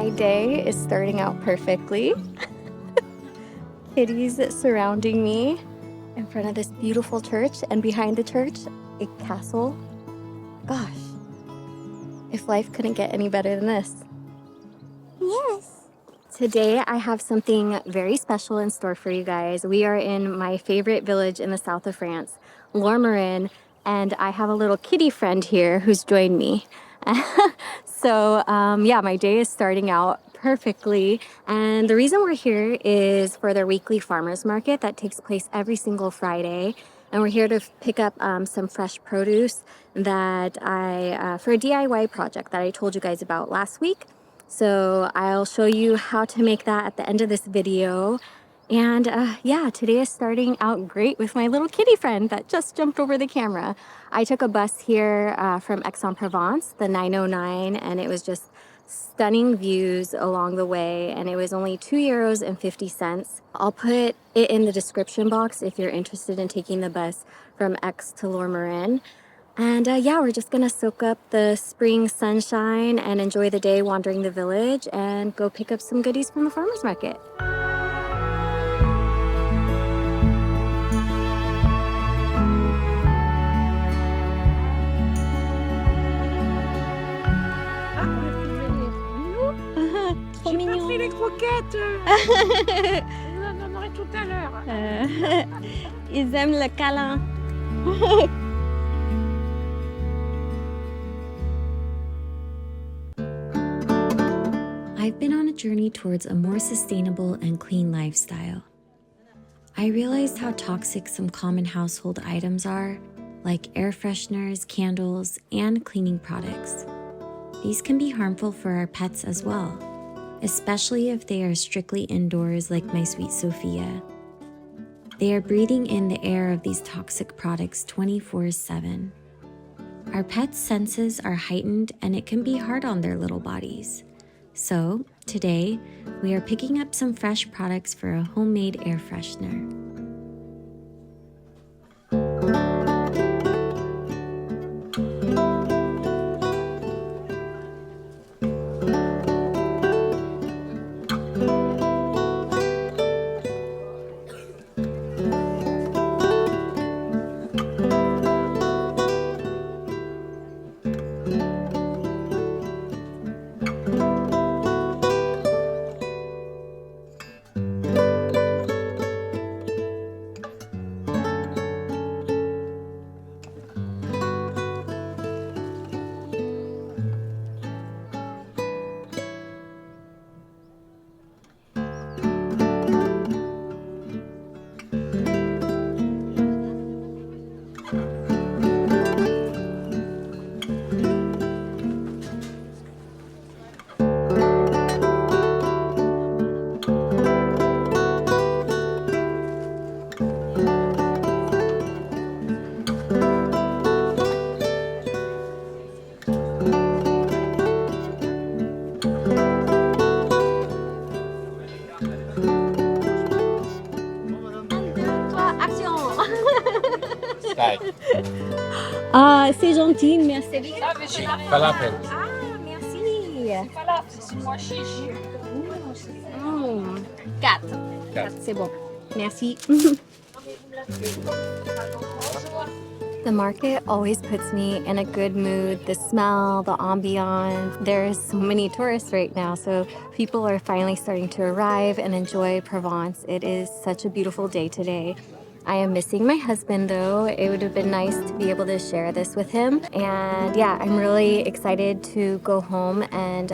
My day is starting out perfectly. Kitties surrounding me in front of this beautiful church, and behind the church, a castle. Gosh, if life couldn't get any better than this. Yes. Today I have something very special in store for you guys. We are in my favorite village in the south of France, Lourmarin, and I have a little kitty friend here who's joined me. So yeah, my day is starting out perfectly, and the reason we're here is for their weekly farmers market that takes place every single Friday, and we're here to pick up some fresh produce that for a DIY project that I told you guys about last week. So I'll show you how to make that at the end of this video. And yeah, today is starting out great with my little kitty friend that just jumped over the camera. I took a bus here from Aix-en-Provence, the 909, and it was just stunning views along the way, and it was only €2.50. I'll put it in the description box if you're interested in taking the bus from Aix to Lourmarin. And yeah, we're just gonna soak up the spring sunshine and enjoy the day wandering the village and go pick up some goodies from the farmer's market. J'ai pas pris les croquettes. Vous en donnerez tout à l'heure. Ils aiment le câlin. I've been on a journey towards a more sustainable and clean lifestyle. I realized how toxic some common household items are, like air fresheners, candles, and cleaning products. These can be harmful for our pets as well, especially if they are strictly indoors like my sweet Sophia. They are breathing in the air of these toxic products 24/7. Our pets' senses are heightened, and it can be hard on their little bodies. So, today, we are picking up some fresh products for a homemade air freshener. Ah, c'est gentil, merci. Ah, mais c'est Pas la peine. Ah, merci. pas là, c'est moi chiche. 4, c'est bon. Merci. The market always puts me in a good mood. The smell, the ambiance. There's so many tourists right now, so people are finally starting to arrive and enjoy Provence. It is such a beautiful day today. I am missing my husband though. It would have been nice to be able to share this with him. And yeah, I'm really excited to go home and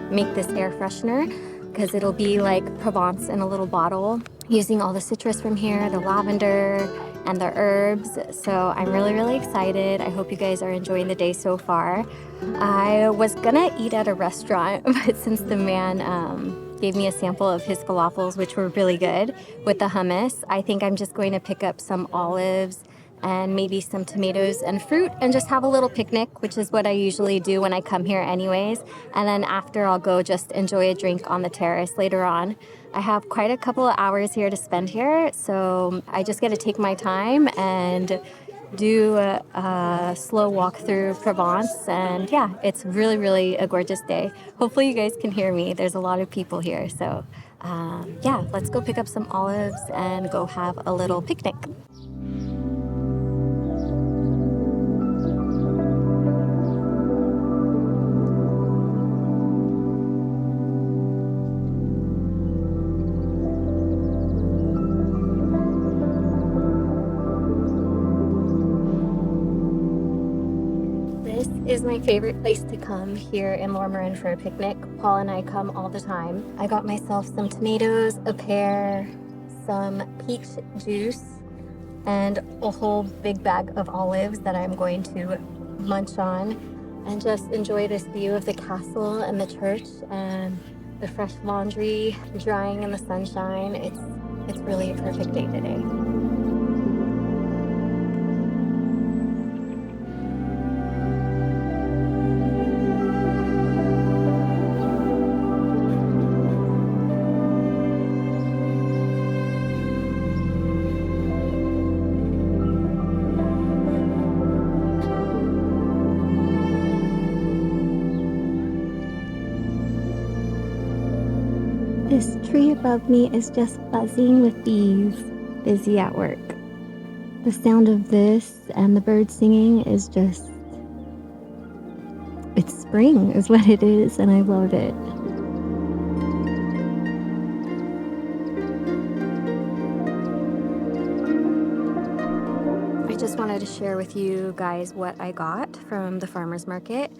make this air freshener, because it'll be like Provence in a little bottle, using all the citrus from here, the lavender and the herbs. So I'm really excited. I hope you guys are enjoying the day so far. I was gonna eat at a restaurant, but since the man gave me a sample of his falafels, which were really good with the hummus, I think I'm just going to pick up some olives and maybe some tomatoes and fruit and just have a little picnic, which is what I usually do when I come here anyways. And then after, I'll go just enjoy a drink on the terrace later on. I have quite a couple of hours here to spend here, so I just get to take my time and do a slow walk through Provence. And yeah, it's really, really a gorgeous day. Hopefully you guys can hear me. There's a lot of people here. So yeah, let's go pick up some olives and go have a little picnic. This is my favorite place to come here in Lourmarin for a picnic. Paul and I come all the time. I got myself some tomatoes, a pear, some peach juice, and a whole big bag of olives that I'm going to munch on and just enjoy this view of the castle and the church and the fresh laundry drying in the sunshine. It's really a perfect day today. This tree above me is just buzzing with bees, busy at work. The sound of this and the birds singing is just, it's spring is what it is, and I love it. I just wanted to share with you guys what I got from the farmer's market.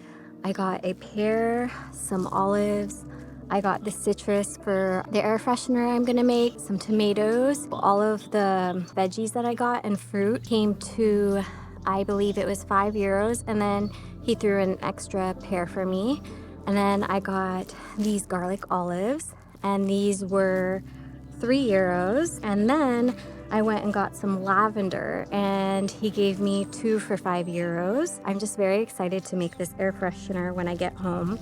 I got a pear, some olives, I got the citrus for the air freshener I'm gonna make, some tomatoes. All of the veggies that I got and fruit came to, I believe it was €5, and then he threw an extra pear for me. And then I got these garlic olives, and these were €3. And then I went and got some lavender, and he gave me 2 for €5. I'm just very excited to make this air freshener when I get home.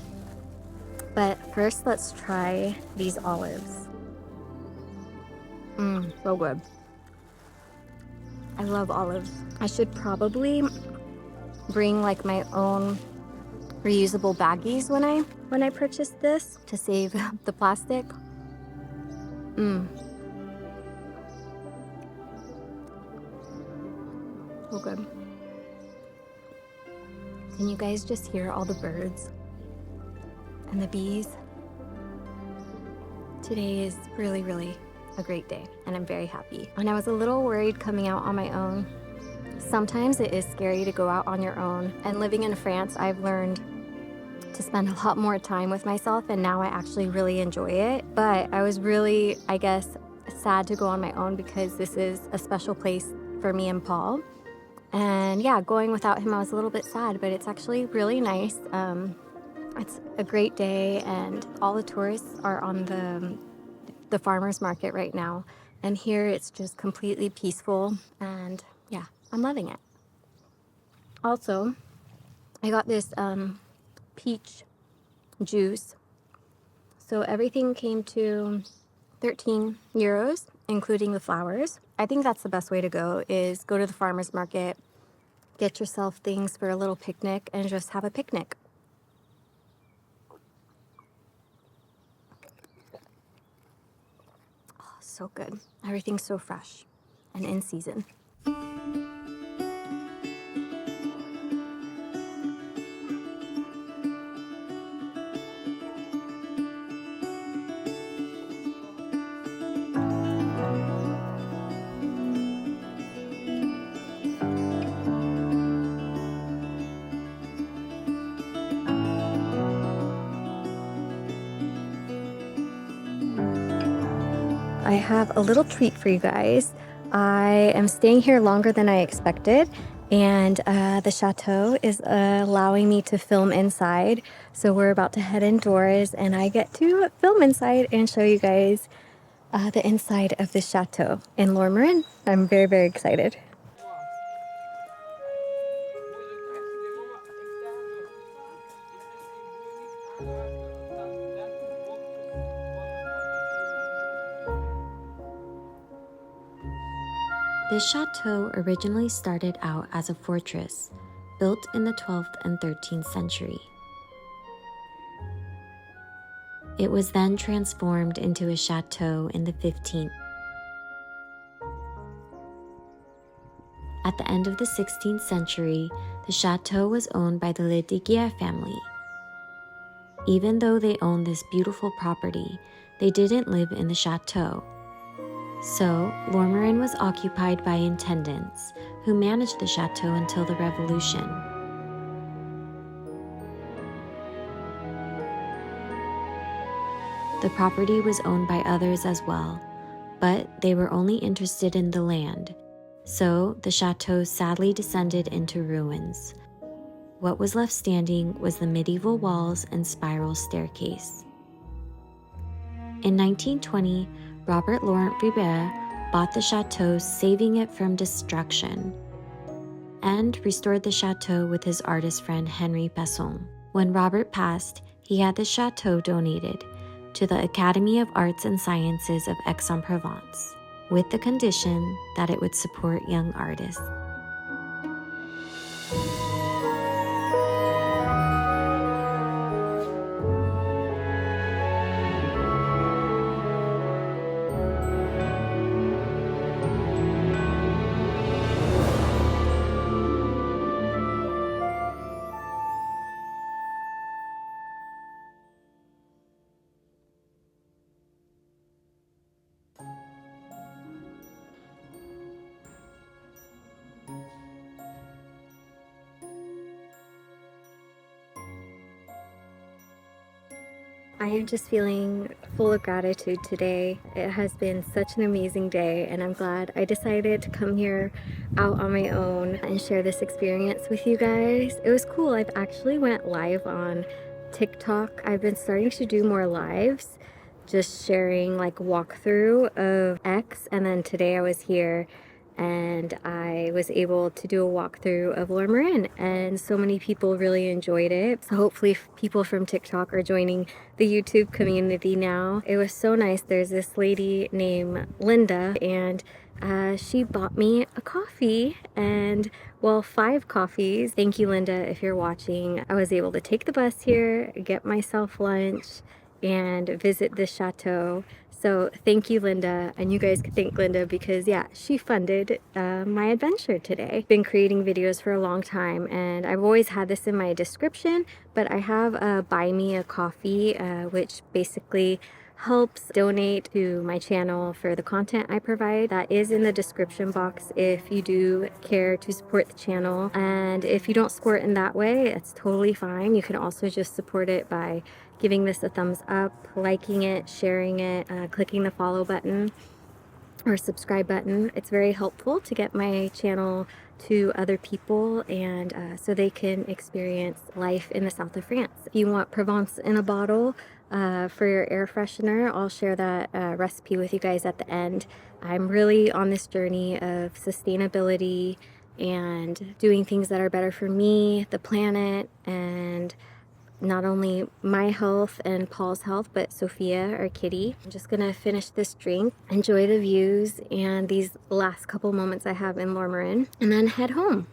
But first, let's try these olives. So good. I love olives. I should probably bring like my own reusable baggies when I purchase this to save the plastic. So good. Can you guys just hear all the birds and the bees? Today is really, really a great day, and I'm very happy. And I was a little worried coming out on my own. Sometimes it is scary to go out on your own. And living in France, I've learned to spend a lot more time with myself, and now I actually really enjoy it. But I was really, I guess, sad to go on my own because this is a special place for me and Paul. And yeah, going without him, I was a little bit sad, but it's actually really nice. It's a great day, and all the tourists are on the farmer's market right now. And here it's just completely peaceful, and yeah, I'm loving it. Also, I got this peach juice. So everything came to €13, including the flowers. I think that's the best way to go, is go to the farmer's market, get yourself things for a little picnic, and just have a picnic. Oh, so good. Everything's so fresh and in season. I have a little treat for you guys. I am staying here longer than I expected, and the chateau is allowing me to film inside. So we're about to head indoors, and I get to film inside and show you guys the inside of the chateau in Lourmarin. I'm very, very excited. This chateau originally started out as a fortress, built in the 12th and 13th century. It was then transformed into a chateau in the 15th. At the end of the 16th century, the chateau was owned by the Le Diguier family. Even though they owned this beautiful property, they didn't live in the chateau. So, Lourmarin was occupied by intendants who managed the chateau until the Revolution. The property was owned by others as well, but they were only interested in the land, so the chateau sadly descended into ruins. What was left standing was the medieval walls and spiral staircase. In 1920, Robert Laurent Ribert bought the chateau, saving it from destruction, and restored the chateau with his artist friend Henri Besson. When Robert passed, he had the chateau donated to the Academy of Arts and Sciences of Aix-en-Provence, with the condition that it would support young artists. I am just feeling full of gratitude today. It has been such an amazing day, and I'm glad I decided to come here out on my own and share this experience with you guys. It was cool. I've actually went live on TikTok. I've been starting to do more lives, just sharing like walkthrough of X, and then today I was here and I was able to do a walkthrough of Lourmarin, and so many people really enjoyed it. So hopefully people from TikTok are joining the YouTube community now. It was so nice. There's this lady named Linda, and she bought me a coffee, and well, 5 coffees. Thank you, Linda, if you're watching. I was able to take the bus here, get myself lunch, and visit the chateau. So thank you, Linda, and you guys could thank Linda because yeah, she funded my adventure today. Been creating videos for a long time, and I've always had this in my description, but I have a buy me a coffee, which basically helps donate to my channel for the content I provide. That is in the description box if you do care to support the channel. And if you don't support in that way, it's totally fine. You can also just support it by giving this a thumbs up, liking it, sharing it, clicking the follow button or subscribe button. It's very helpful to get my channel to other people, and so they can experience life in the south of France. If you want Provence in a bottle for your air freshener, I'll share that recipe with you guys at the end. I'm really on this journey of sustainability and doing things that are better for me, the planet, and not only my health and Paul's health, but Sophia, our kitty. I'm just gonna finish this drink, enjoy the views and these last couple moments I have in Lourmarin, and then head home.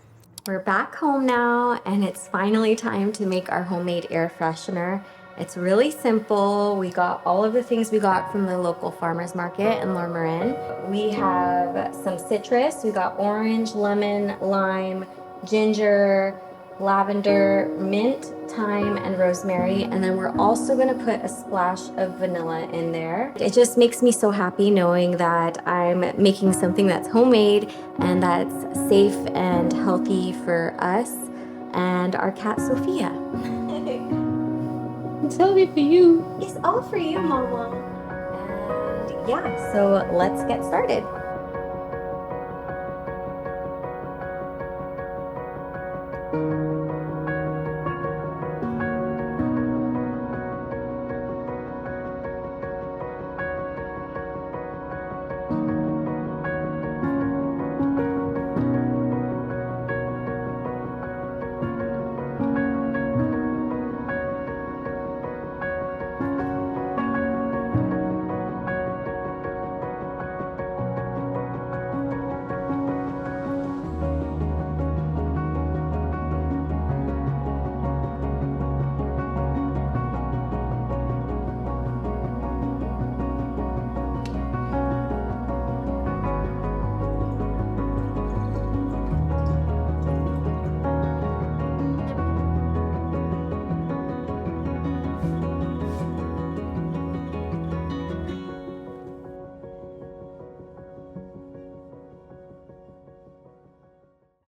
We're back home now, and it's finally time to make our homemade air freshener. It's really simple. We got all of the things we got from the local farmers market in Lourmarin. We have some citrus. We got orange, lemon, lime, ginger, lavender, mint, thyme, and rosemary, and then we're also going to put a splash of vanilla in there. It just makes me so happy knowing that I'm making something that's homemade and that's safe and healthy for us and our cat Sophia. It's only for you. It's all for you, Mama. And yeah, so let's get started.